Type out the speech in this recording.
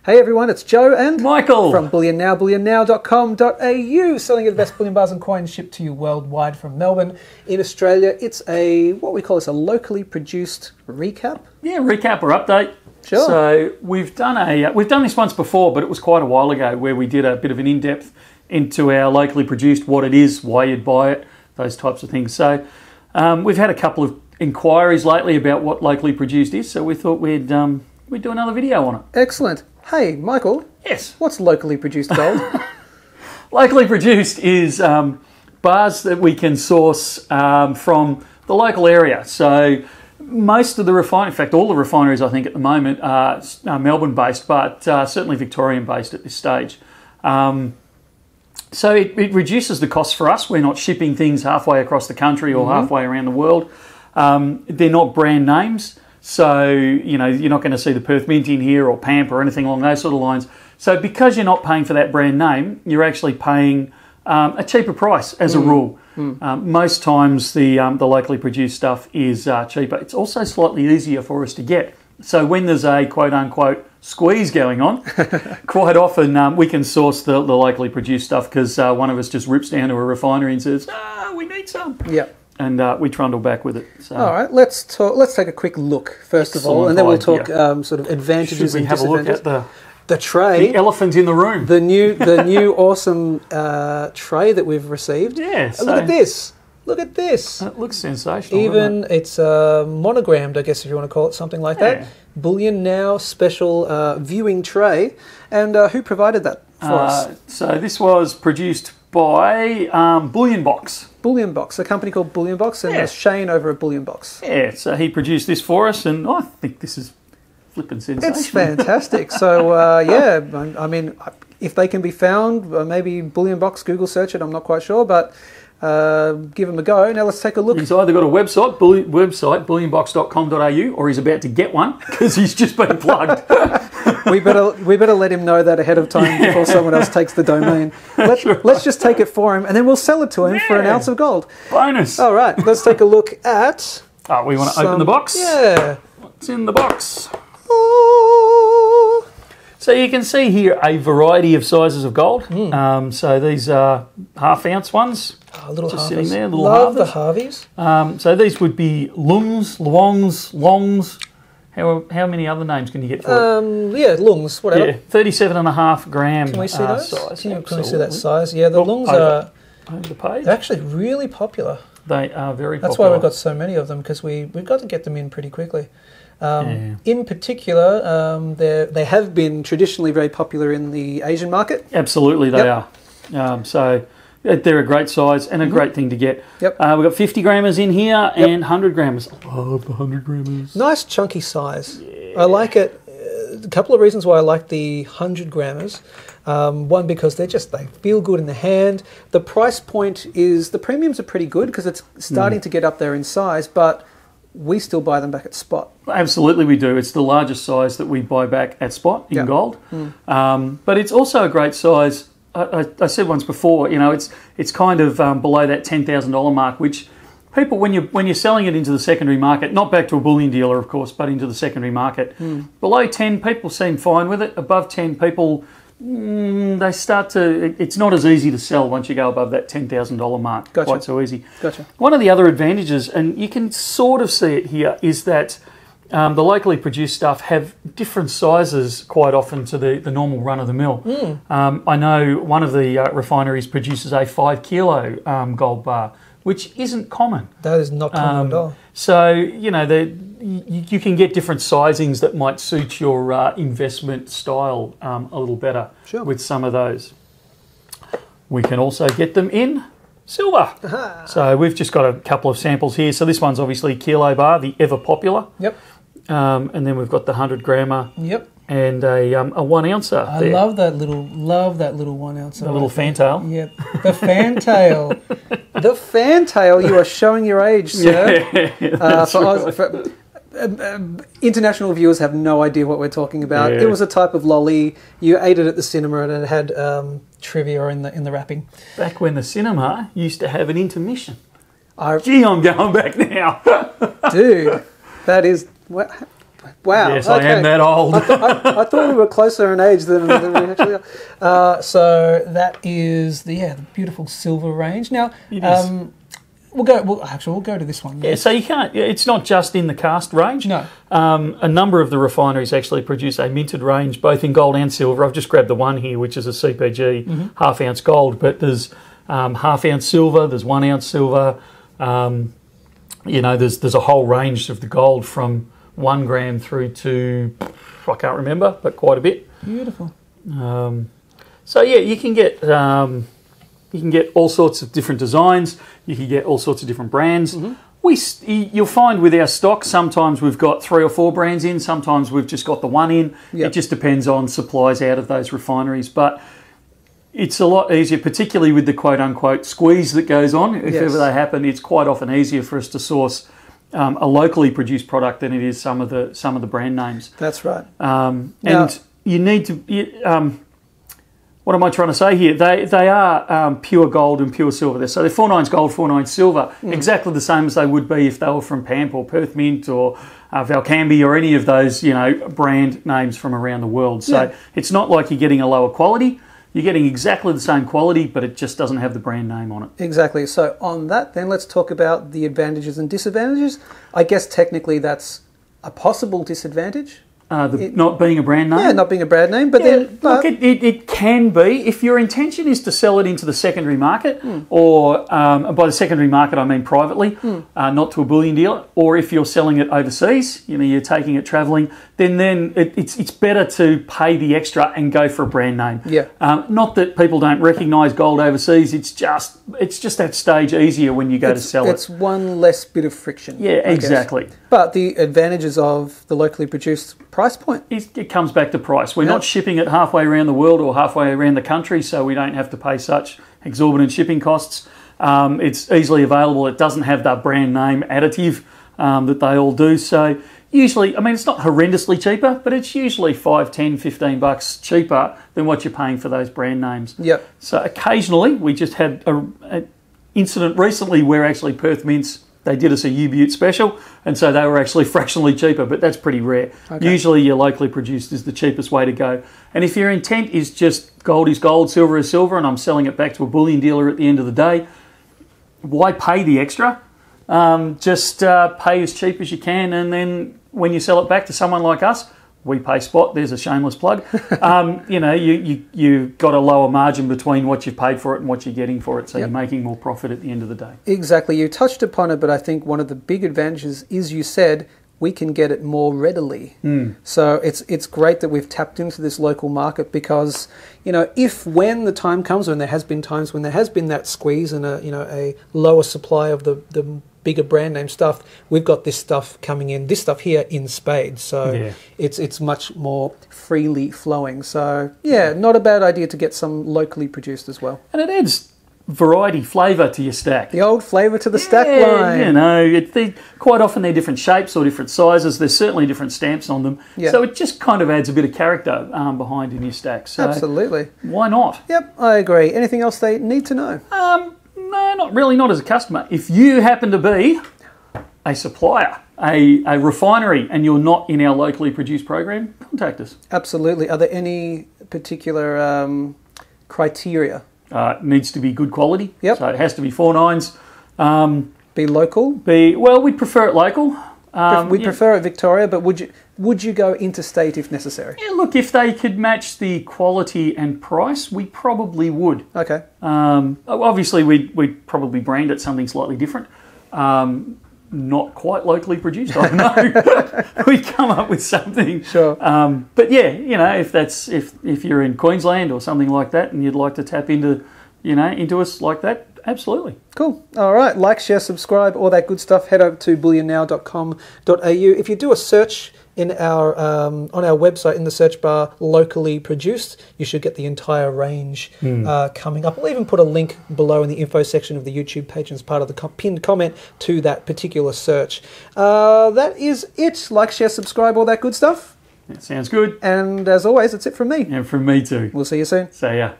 Hey everyone, it's Joe and Michael from Bullion Now, bullionnow.com.au, selling you the best bullion bars and coins shipped to you worldwide from Melbourne. In Australia, it's what we call a locally produced recap. Yeah, recap or update. Sure. So we've done this once before, but it was quite a while ago, where we did a bit of an in-depth into our locally produced, what it is, why you'd buy it, those types of things. So we've had a couple of inquiries lately about what locally produced is, so we thought we'd do another video on it. Excellent. Hey, Michael. Yes. What's locally produced gold? Locally produced is bars that we can source from the local area. So most of the in fact all the refineries I think at the moment are Melbourne based, but certainly Victorian based at this stage. So it reduces the cost for us. We're not shipping things halfway across the country or halfway around the world. They're not brand names. So, you know, you're not going to see the Perth Mint in here or Pamp or anything along those sort of lines. So because you're not paying for that brand name, you're actually paying a cheaper price as a rule. Most times the locally produced stuff is cheaper. It's also slightly easier for us to get. So when there's a quote-unquote squeeze going on, quite often we can source the locally produced stuff because one of us just rips down to a refinery and says, we need some. Yeah. And we trundle back with it. So. All right, let's take a quick look first of all, and then we'll talk sort of advantages and disadvantages. Have a look at the tray, the elephant in the room, the new awesome tray that we've received. Yeah, so look at this. Look at this. It looks sensational. Even it's monogrammed, I guess if you want to call it something like that. Bullion Now special viewing tray, and who provided that for us? So this was produced by Bullion Box. Bullion Box, a company called Bullion Box, and there's Shane over at Bullion Box. Yeah, so he produced this for us, and I think this is flipping sensational. It's fantastic. So, yeah, I mean, if they can be found, maybe Bullion Box, Google search it, I'm not quite sure, but give them a go. Now let's take a look. He's either got a website, bullionbox.com.au, or he's about to get one because he's just been plugged. We better let him know that ahead of time before someone else takes the domain. Let's just take it for him, and then we'll sell it to him for an ounce of gold. Bonus. All right, let's take a look at... we want to open the box? Yeah. What's in the box? Oh. So you can see here a variety of sizes of gold. So these are half-ounce ones. Little just Harveys. Sitting there. Little Love Harveys. the Harveys. So these would be lungs, luongs, longs. How many other names can you get for it? Yeah, lungs, whatever. Yeah, 37.5 gram Can we see those? size. Can we see that size? Yeah, the lungs are over the page. they're actually really popular. They are very That's popular. why we've got so many of them, because we've got to get them in pretty quickly. In particular, they have been traditionally very popular in the Asian market. Absolutely, they are. So they're a great size and a great thing to get. We've got 50 grammers in here and 100 grammers. I love the 100 grammers. Nice chunky size. Yeah. I like it. A couple of reasons why I like the 100 grammers. One, because they feel good in the hand. The price point is, the premiums are pretty good because it's starting to get up there in size, but we still buy them back at spot. Absolutely we do. It's the largest size that we buy back at spot in gold. But it's also a great size. I said once before, you know, it's kind of below that $10,000 mark, which people, when you're selling it into the secondary market, not back to a bullion dealer, of course, but into the secondary market, below 10, people seem fine with it. Above 10, people, they start to, it's not as easy to sell once you go above that $10,000 mark. Gotcha. Quite so easy. Gotcha. One of the other advantages, and you can sort of see it here, is that the locally produced stuff have different sizes quite often to the normal run-of-the-mill. I know one of the refineries produces a 5 kilo gold bar, which isn't common. That is not common at all. So, you know, you can get different sizings that might suit your investment style a little better with some of those. We can also get them in silver. So we've just got a couple of samples here. So this one's obviously kilo bar, the ever popular. And then we've got the 100 grammer. And a 1 ouncer. I love that little 1 ouncer. The little fantail. Yep. The fantail. The fantail. You are showing your age, sir. For international viewers have no idea what we're talking about. It was a type of lolly. You ate it at the cinema, and it had trivia in the wrapping. Back when the cinema used to have an intermission. Gee, I'm going back now. Dude, that is... Wow. Yes, I am that old. I thought we were closer in age than we actually are. So that is the beautiful silver range. Now, we'll go to this one. Yeah, so you can't. It's not just in the cast range. No. A number of the refineries actually produce a minted range, both in gold and silver. I've just grabbed the one here, which is a CPG half ounce gold, but there's half ounce silver. There's 1 ounce silver. There's a whole range of the gold from 1 gram through to, I can't remember, but quite a bit. Beautiful. So yeah, you can get all sorts of different designs. You can get all sorts of different brands. You'll find with our stock, sometimes we've got 3 or 4 brands in. Sometimes we've just got the one in. Yep. It just depends on supplies out of those refineries. But it's a lot easier, particularly with the quote-unquote squeeze that goes on. If ever they happen, it's quite often easier for us to source a locally produced product than it is some of the brand names. That's right. And you need to. What am I trying to say here? They are pure gold and pure silver. So they're 49s gold, 49s silver, exactly the same as they would be if they were from Pamp or Perth Mint or Valcambi or any of those brand names from around the world. So it's not like you're getting a lower quality. You're getting exactly the same quality, but it just doesn't have the brand name on it. Exactly. So on that, then let's talk about the advantages and disadvantages. I guess technically that's a possible disadvantage. Not being a brand name? Yeah, not being a brand name. But look, it can be. If your intention is to sell it into the secondary market, or by the secondary market I mean privately, not to a bullion dealer, or if you're selling it overseas, you're taking it travelling, then it's better to pay the extra and go for a brand name. Yeah. Not that people don't recognise gold overseas. It's just that stage easier when you go to sell it. It's one less bit of friction. Yeah, exactly. But the advantages of the locally produced price point? It comes back to price. We're not shipping it halfway around the world or halfway around the country, so we don't have to pay such exorbitant shipping costs. It's easily available. It doesn't have that brand name additive that they all do. So usually, it's not horrendously cheaper, but it's usually $5, $10, $15 cheaper than what you're paying for those brand names. Yep. So occasionally, we just had an incident recently where actually Perth Mints, they did us a U-Butte special, and so they were actually fractionally cheaper, but that's pretty rare. Okay. Usually your locally produced is the cheapest way to go. And if your intent is just gold is gold, silver is silver, and I'm selling it back to a bullion dealer at the end of the day, why pay the extra? Just pay as cheap as you can, and then when you sell it back to someone like us, we pay spot. There's a shameless plug. You've got a lower margin between what you've paid for it and what you're getting for it, so you're making more profit at the end of the day. Exactly. You touched upon it, but I think one of the big advantages is you said we can get it more readily. So it's great that we've tapped into this local market because, when the time comes, when there has been times when there has been that squeeze and a lower supply of the bigger brand name stuff, we've got this stuff coming in, this stuff here in spades. So it's much more freely flowing. So not a bad idea to get some locally produced as well. And it adds variety, flavour to your stack. The old flavour to the stack line. Quite often they're different shapes or different sizes. There's certainly different stamps on them. Yep. So it just kind of adds a bit of character behind in your stack. So absolutely. Why not? Yep, I agree. Anything else they need to know? No, not really, not as a customer. If you happen to be a supplier, a refinery, and you're not in our locally produced program, contact us. Absolutely. Are there any particular criteria? It needs to be good quality. Yep. So it has to be 49s. Be local? We'd prefer it local. We'd prefer it Victoria, but would you go interstate if necessary? Yeah, look, if they could match the quality and price, we probably would. Okay. Obviously, we'd probably brand it something slightly different. Not quite locally produced, I know. We'd come up with something. Sure. But if you're in Queensland or something like that and you'd like to tap into us like that, absolutely. Cool. All right. Like, share, subscribe, all that good stuff. Head over to bullionnow.com.au. If you do a search on our website in the search bar, locally produced, you should get the entire range coming up. We'll even put a link below in the info section of the YouTube page as part of the pinned comment to that particular search. That is it. Like, share, subscribe, all that good stuff. That sounds good. And as always, that's it from me. And from me too. We'll see you soon. See ya.